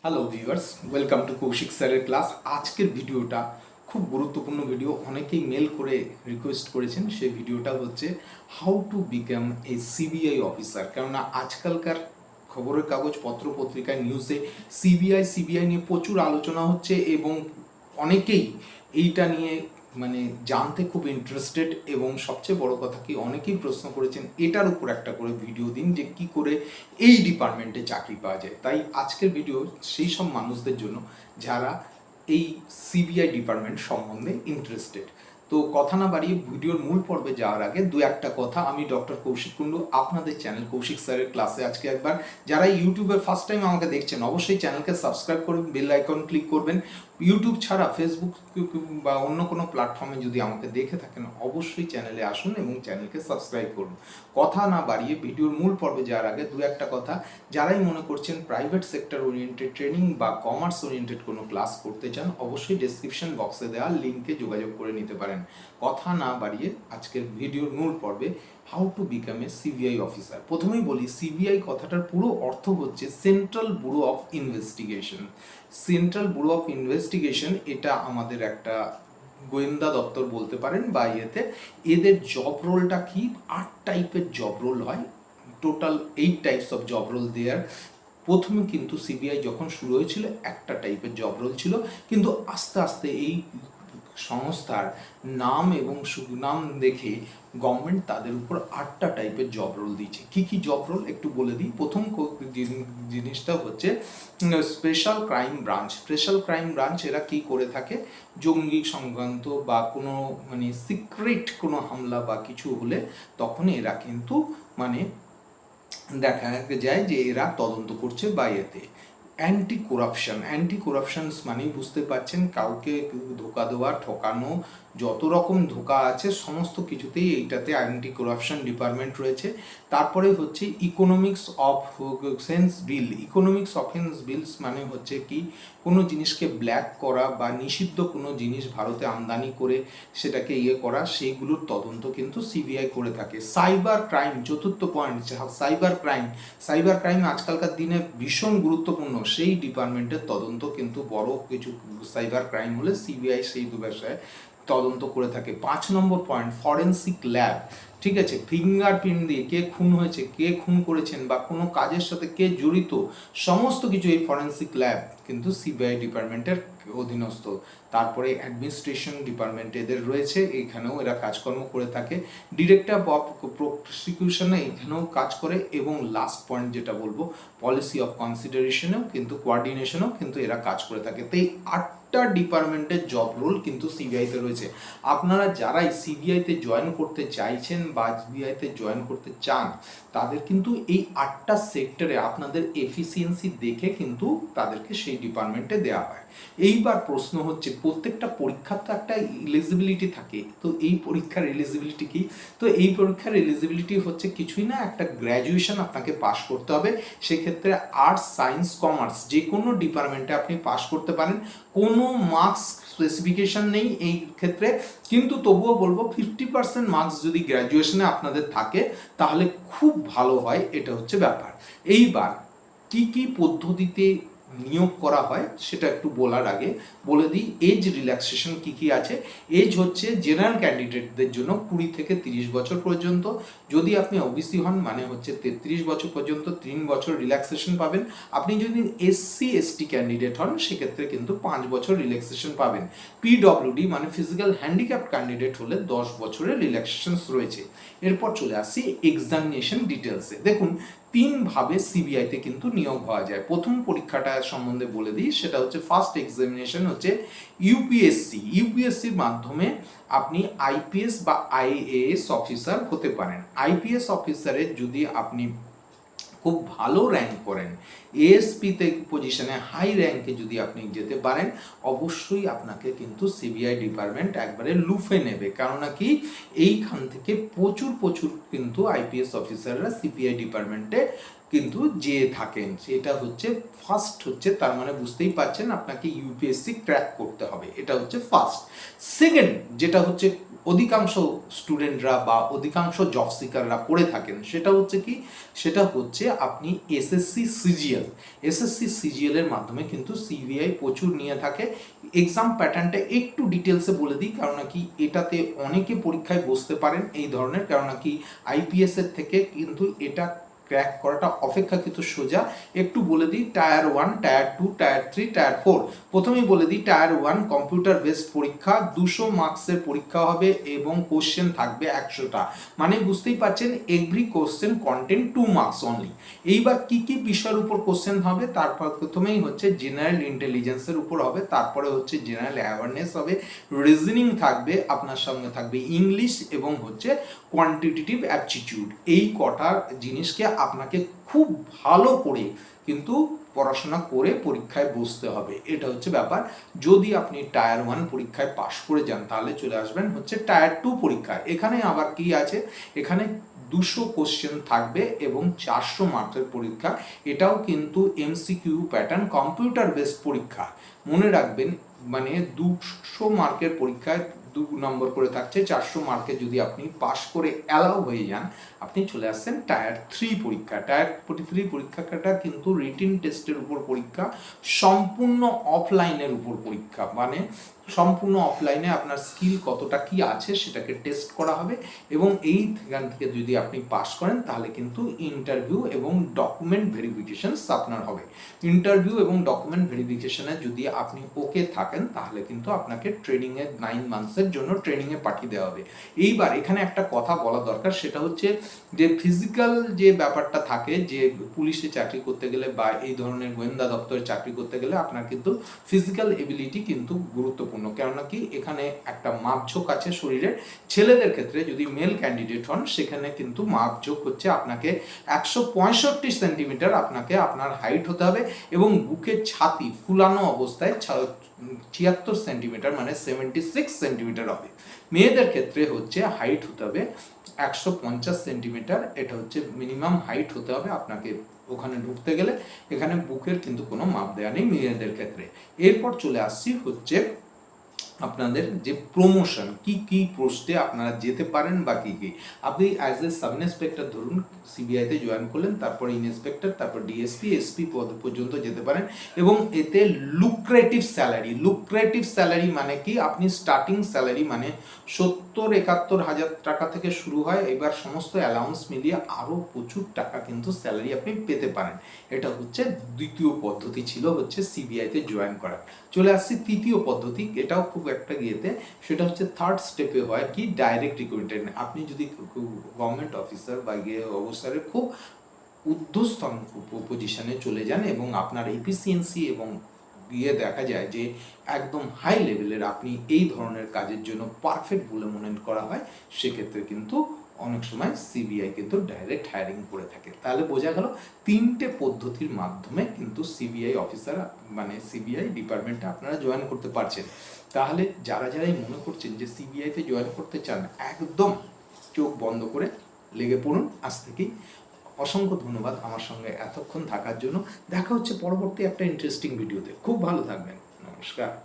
Hello viewers, welcome to Kaushik স্যারের class. আজকের ভিডিওটা খুব গুরুত্বপূর্ণ ভিডিও, অনেকেই মেল করে রিকোয়েস্ট করেছেন। সেই ভিডিওটা হচ্ছে how to become a CBI officer. কেননা আজকালকার খবরের কাগজ, পত্র পত্রিকায়, নিউজে সিবিআই নিয়ে প্রচুর আলোচনা হচ্ছে এবং অনেকেই এইটা নিয়ে জানতে খুব ইন্টারেস্টেড। এবং সবচেয়ে বড় কথা কি, অনেকেই প্রশ্ন করেছেন এটার উপর একটা করে ভিডিও দিন যে কি করে এই ডিপার্টমেন্টে চাকরি পাওয়া যায়। তাই আজকের ভিডিও সেই সব মানুষদের জন্য যারা এই সিবিআই ডিপার্টমেন্ট সম্বন্ধে ইন্টারেস্টেড। তো কথা না বাড়িয়ে ভিডিওর মূল পর্বে যাওয়ার আগে দু একটা কথা। আমি ডক্টর কৌশিক কুণ্ডু, আপনাদের চ্যানেল কৌশিক স্যারের ক্লাসে আজকে একবার যারা ইউটিউবে ফার্স্ট টাইম আমাকে দেখছেন অবশ্যই চ্যানেলকে সাবস্ক্রাইব করবেন, বেল আইকন ক্লিক করবেন। ইউটিউব ছাড়া ফেসবুক বা অন্য কোনো প্ল্যাটফর্মে যদি আমাকে দেখে থাকেন অবশ্যই চ্যানেলে আসুন এবং চ্যানেলকে সাবস্ক্রাইব করুন। কথা না বাড়িয়ে ভিডিওর মূল পর্বে যাওয়ার আগে দু একটা কথা। যারাই মনে করছেন প্রাইভেট সেক্টর ওরিয়েন্টেড ট্রেনিং বা কমার্স ওরিয়েন্টেড কোনো ক্লাস করতে চান অবশ্যই ডেসক্রিপশন বক্সে দেওয়া লিঙ্কে যোগাযোগ করে নিতে পারেন। কথা না বাড়িয়ে আজকের ভিডিওর মূল পর্বে how to become a CBI officer. প্রথমেই বলি, সিবিআই কথাটার পুরো অর্থ হচ্ছে central bureau of investigation. Central bureau of investigation এটা আমাদের একটা গোয়েন্দা দপ্তর বলতে পারেন বা এদের জব রোলটা কি, 8 টাইপের জব রোল হয়। Total 8 types of job role there. প্রথমে কিন্তু সিবিআই যখন শুরু হয়েছিল একটা টাইপের জব রোল ছিল, কিন্তু আস্তে আস্তে এই সংস্থার নাম এবং সুনাম দেখে গভর্নমেন্ট তাদের উপর 8টা টাইপের জব রোল দিয়েছে। কি কি জব রোল একটু বলে দিই। প্রথম জিনিসটা হচ্ছে special crime branch. Special crime branch এরা কি করে থাকে, জঙ্গি সংক্রান্ত বা কোনো সিক্রেট কোনো হামলা বা কিছু হলে তখন এরা কিন্তু দেখা যায় যে এরা তদন্ত করছে বা অ্যান্টি করাপশন মানেই বুঝতে পারছেন, কাউকে ধোকা দেওয়া, ঠকানো, যত রকম ধোকা আছে সমস্ত কিছুতেই এইটাতে অ্যান্টি করাপশন ডিপার্টমেন্ট রয়েছে। তারপরে হচ্ছে ইকোনমিক্স অফেন্স বিল। ইকোনমিক্স অফেন্স বিলস মানে হচ্ছে কি, কোনো জিনিসকে ব্ল্যাক করা বা নিষিদ্ধ কোনো জিনিস ভারতে আমদানি করে সেটাকে করা, সেইগুলোর তদন্ত কিন্তু সিবিআই করে থাকে। সাইবার ক্রাইম, চতুর্থ পয়েন্ট, সাইবার ক্রাইম আজকালকার দিনে ভীষণ গুরুত্বপূর্ণ। সেই ডিপার্টমেন্টের তদন্ত কিন্তু বড় কিছু সাইবার ক্রাইম হলে সিবিআই সেই বিষয়ে তদন্ত করে থাকে। 5 নম্বর পয়েন্ট, ফরেন্সিক ল্যাব। ঠিক আছে, ফিঙ্গারপ্রিন্ট দিয়ে কে খুন হয়েছে, কে খুন করেছেন বা কোনো কাজের সাথে কে জড়িত, সমস্ত কিছু এই ফরেন্সিক ল্যাব কিন্তু সিবিআই ডিপার্টমেন্টের অধীনস্থ। তারপরে অ্যাডমিনিস্ট্রেশন ডিপার্টমেন্ট এদের রয়েছে, এইখানেও এরা কাজকর্ম করে থাকে। ডিরেক্টর অফ প্রসিকিউশনে এখানেও কাজ করে। এবং লাস্ট পয়েন্ট যেটা বলবো, পলিসি অফ কনসিডারেশনেও কিন্তু কোয়ার্ডিনেশনেও কিন্তু এরা কাজ করে থাকে। তো এই 8টা ডিপার্টমেন্টের জব রোল কিন্তু সিবিআইতে রয়েছে। আপনারা যারাই সিবিআইতে জয়েন করতে চাইছেন বা সিবিআইতে জয়েন করতে চান তাদের কিন্তু এই 8টা সেক্টরে আপনাদের এফিসিয়েন্সি দেখে কিন্তু তাদেরকে সেই ডিপার্টমেন্টে দেওয়া হয়। এইবার প্রশ্ন হচ্ছে, প্রত্যেকটা পরীক্ষার তো একটা এলিজিবিলিটি থাকে, তো এই পরীক্ষার এলিজিবিলিটি কি? তো এই পরীক্ষার এলিজিবিলিটি হচ্ছে কিছুই না, একটা গ্র্যাজুয়েশন আপনাকে পাশ করতে হবে। সেক্ষেত্রে আর্টস, সায়েন্স, কমার্স যে কোনো ডিপার্টমেন্টে আপনি পাশ করতে পারেন, কোনো মার্কস স্পেসিফিকেশন নেই এই ক্ষেত্রে। কিন্তু তবুও বলবো 50% মার্কস যদি গ্র্যাজুয়েশনে আপনাদের থাকে তাহলে খুব ভালো হয়, এটা হচ্ছে ব্যাপার। এইবার কি কি পদ্ধতিতে নিয়োগ করা হয় সেটা একটু বলার আগে বলে দিই, এজ রিল্যাক্সেশন কি কি আছে। এজ হচ্ছে জেনারেল ক্যান্ডিডেটদের জন্য 20 থেকে 30 বছর পর্যন্ত। যদি আপনি ওবিসি হন মানে হচ্ছে 33 বছর পর্যন্ত 3 বছর রিল্যাক্সেশন পাবেন। আপনি যদি এসসি এসটি ক্যান্ডিডেট হন সেক্ষেত্রে কিন্তু 5 বছর রিল্যাক্সেশন পাবেন। পিডব্লিউডি মানে ফিজিক্যাল হ্যান্ডিক্যাপ ক্যান্ডিডেট হলে 10 বছরের রিল্যাক্সেশন রয়েছে। এরপর চলে আসি এক্সামিনেশন ডিটেলসে। দেখুন, 3 ভাবে সিবিআইতে কিন্তু নিয়োগ হওয়া যায়। প্রথম পরীক্ষাটা সম্বন্ধে বলে দিই, সেটা হচ্ছে ফার্স্ট এক্সামিনেশন হচ্ছে ইউপিএসসির মাধ্যমে আপনি আইপিএস বা আইএএস অফিসার হতে পারেন। আইপিএস অফিসারের যদি আপনি খুব ভালো র্যাঙ্ক করেন, এএসপিতে পজিশনে হাই র্যাঙ্কে যদি আপনি যেতে পারেন, অবশ্যই আপনাকে কিন্তু সিবিআই ডিপার্টমেন্ট একবারে লুফে নেবে। কেননা কি, এইখান থেকে প্রচুর কিন্তু আইপিএস অফিসাররা সিবিআই ডিপার্টমেন্টে কিন্তু যেয়ে থাকেন। এটা হচ্ছে ফার্স্ট হচ্ছে, তার মানে বুঝতেই পারছেন আপনাকে ইউপিএসসি ক্র্যাক করতে হবে, এটা হচ্ছে ফার্স্ট। সেকেন্ড যেটা হচ্ছে অধিকাংশ স্টুডেন্টরা বা অধিকাংশ জব সিকাররা করে থাকেন, সেটা হচ্ছে কি, সেটা হচ্ছে আপনি এসএসসি সিজিএল। এসএসসি সিজিএল এর মাধ্যমে কিন্তু সিবিআই প্রচুর নিয়ে থাকে। এক্সাম প্যাটার্নটা একটু ডিটেলসে বলে দিই, কারণ কি এটাতে অনেকে পরীক্ষায় বসতে পারেন এই ধরনের, কারণ কি আইপিএস এর থেকে কিন্তু এটা ক্র্যাক করাটা অপেক্ষাকৃত সোজা। একটু বলে দিই, টায়ার 1, টায়ার 2, টায়ার 3, টায়ার 4। প্রথমেই বলে দিই, টায়ার 1 কম্পিউটার বেসড পরীক্ষা, 200 মার্কসের পরীক্ষা হবে এবং কোশ্চেন থাকবে 100টা। মানে বুঝতেই পারছেন, every question content 2 marks only. এইবার কি কি বিষয়ের উপর কোশ্চেন হবে, তারপর প্রথমেই হচ্ছে জেনারেল ইন্টেলিজেন্সের উপর হবে, তারপরে হচ্ছে জেনারেল অ্যাওয়ারনেস হবে, রিজনিং থাকবে, আপনার সঙ্গে থাকবে ইংলিশ এবং হচ্ছে কোয়ান্টিটেটিভ অ্যাপটিটিউড। এই কটা জিনিসকে আপনাকে খুব ভালো করে কিন্তু পড়াশোনা করে পরীক্ষায় বসতে হবে, এটা হচ্ছে ব্যাপার। যদি আপনি টায়ার 1 পরীক্ষায় পাশ করে যান, তাহলে চলে আসবেন হচ্ছে টায়ার 2 পরীক্ষায়। এখানে আবার কি আছে, এখানে 200 কোশ্চেন থাকবে এবং 400 মার্কের পরীক্ষা। এটাও কিন্তু এমসিকিউ প্যাটার্ন, কম্পিউটার বেসড পরীক্ষা। মনে রাখবেন, মানে 200 মার্কের পরীক্ষায় 2 নম্বর করে থাকছে। 400 মার্কে যদি আপনি পাশ করে অ্যালাউ হয়ে যান, আপনি চলে আসছেন টায়ার 3 পরীক্ষা। টায়ার 3 পরীক্ষাটা কিন্তু রিটিন টেস্টের উপর পরীক্ষা, সম্পূর্ণ অফলাইনের উপর পরীক্ষা। মানে সম্পূর্ণ অফলাইনে আপনার স্কিল কতটা কি আছে সেটাকে টেস্ট করা হবে, এবং এইখান থেকে যদি আপনি পাস করেন তাহলে কিন্তু ইন্টারভিউ এবং ডকুমেন্ট ভেরিফিকেশন আপনার হবে। ইন্টারভিউ এবং ডকুমেন্ট ভেরিফিকেশনে যদি আপনি ওকে থাকেন, তাহলে কিন্তু আপনাকে ট্রেনিংয়ে 9 মান্থসের জন্য ট্রেনিংয়ে পাঠিয়ে দেওয়া হবে। এইবার এখানে একটা কথা বলা দরকার, সেটা হচ্ছে যে ফিজিক্যাল যে ব্যাপারটা থাকে, যে পুলিশে চাকরি করতে গেলে বা এই ধরনের গোয়েন্দা দপ্তরে চাকরি করতে গেলে আপনার কিন্তু ফিজিক্যাল এবিলিটি কিন্তু গুরুত্বপূর্ণ। কেননা কি এখানে একটা মাপঝোঁক আছে শরীরের। ছেলেদের ক্ষেত্রে যদি মেল ক্যান্ডিডেট হন, সেখানে কিন্তু মাপঝোঁক হচ্ছে আপনাকে 165 সেন্টিমিটার আপনাকে আপনার হাইট হতে হবে, এবং বুকের ছাতি ফুলানো অবস্থায় 76 সেন্টিমিটার মানে 76 সেন্টিমিটার হবে। মেয়েদের ক্ষেত্রে হচ্ছে হাইট হতে হবে 150 সেন্টিমিটার, এটা হচ্ছে মিনিমাম হাইট হতে হবে আপনাকে ওখানে ঢুকতে গেলে। এখানে বুকের কিন্তু কোনো মাপ দেওয়া নেই মেয়েদের ক্ষেত্রে। এরপর চলে আসছি হচ্ছে আপনাদের যে প্রমোশন, কি কি পোস্টে আপনারা যেতে পারেন বা কি কি। আপনি অ্যাজ এ সাব ইন্সপেক্টর ধরুন সিবিআইতে জয়েন করলেন, তারপর ইন্সপেক্টর, তারপর ডিএসপি, এসপি পদ পর্যন্ত যেতে পারেন, এবং এতে লুক্রেটিভ স্যালারি মানে কি, আপনি স্টার্টিং স্যালারি মানে 70-71 হাজার টাকা থেকে শুরু হয়। এবার সমস্ত অ্যালাউন্স মিলিয়ে আরও প্রচুর টাকা কিন্তু স্যালারি আপনি পেতে পারেন। এটা হচ্ছে দ্বিতীয় পদ্ধতি, ছিল হচ্ছে সিবিআইতে জয়েন করার। চলে আসছি তৃতীয় পদ্ধতি, এটাও খুব একটা ইয়েতে, সেটা হচ্ছে থার্ড স্টেপে হয় কি, ডাইরেক্ট রিক্রুটমেন্ট। আপনি যদি গভর্নমেন্ট অফিসার বা অবসরের খুব ঊর্ধ্বস্তন পজিশনে চলে যান এবং আপনার এফিসিয়েন্সি এবং দেখা যায় যে একদম হাই লেভেলের, আপনি এই ধরনের কাজের জন্য পারফেক্ট বলে মনে করা হয়, সেক্ষেত্রে কিন্তু অনেক সময় সিবিআই কিন্তু ডাইরেক্ট হায়ারিং করে থাকে। তাহলে বোঝা গেল 3টে পদ্ধতির মাধ্যমে কিন্তু সিবিআই অফিসার মানে সিবিআই ডিপার্টমেন্টে আপনারা জয়েন করতে পারছেন। তাহলে যারাই মনে করছেন যে সিবিআইতে জয়েন করতে চান, একদম চোখ বন্ধ করে লেগে পড়ুন আজ থেকেই। অসংখ্য ধন্যবাদ আমার সঙ্গে এতক্ষণ থাকার জন্য। দেখা হচ্ছে পরবর্তী একটা ইন্টারেস্টিং ভিডিওতে। খুব ভালো থাকবেন। নমস্কার।